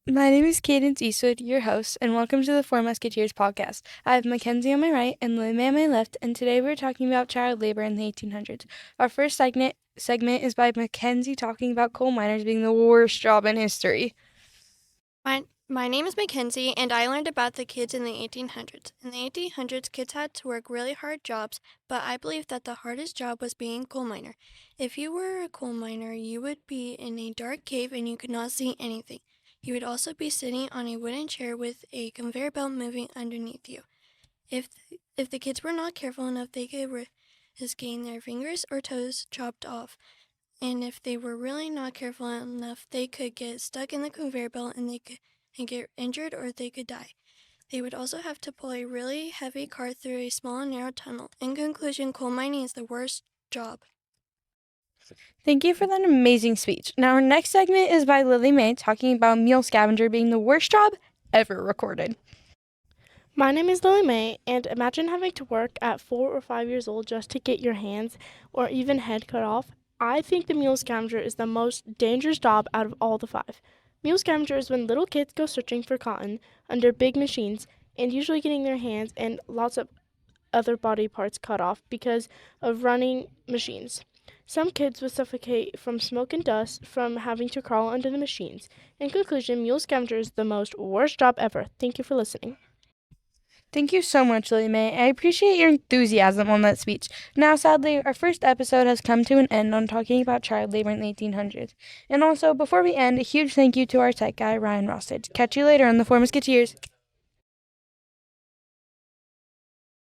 My name is Kadence Eastwood, your host, and welcome to the Four Musketeers podcast. I have Mackenzie on my right and Lily on my left, and today we're talking about child labor in the 1800s. Our first segment is by Mackenzie talking about coal miners being the worst job in history. My name is Mackenzie, and I learned about the kids in the 1800s. In the 1800s, kids had to work really hard jobs, but I believe that the hardest job was being a coal miner. If you were a coal miner, you would be in a dark cave and you could not see anything. You would also be sitting on a wooden chair with a conveyor belt moving underneath you. If the kids were not careful enough, they could risk getting their fingers or toes chopped off. And if they were really not careful enough, they could get stuck in the conveyor belt and get injured or they could die. They would also have to pull a really heavy cart through a small and narrow tunnel. In conclusion, coal mining is the worst job. Thank you for that amazing speech. Now, our next segment is by Lily Mae talking about mule scavenger being the worst job ever recorded. My name is Lily Mae, and imagine having to work at 4 or 5 years old just to get your hands or even head cut off. I think the mule scavenger is the most dangerous job out of all the five. Mule scavenger is when little kids go searching for cotton under big machines and usually getting their hands and lots of other body parts cut off because of running machines. Some kids would suffocate from smoke and dust from having to crawl under the machines. In conclusion, mule scavenger is the most worst job ever. Thank you for listening. Thank you so much, Lily Mae. I appreciate your enthusiasm on that speech. Now, sadly, our first episode has come to an end on talking about child labor in the 1800s. And also, before we end, a huge thank you to our tech guy, Ryan Rosted. Catch you later on the Four Musketeers.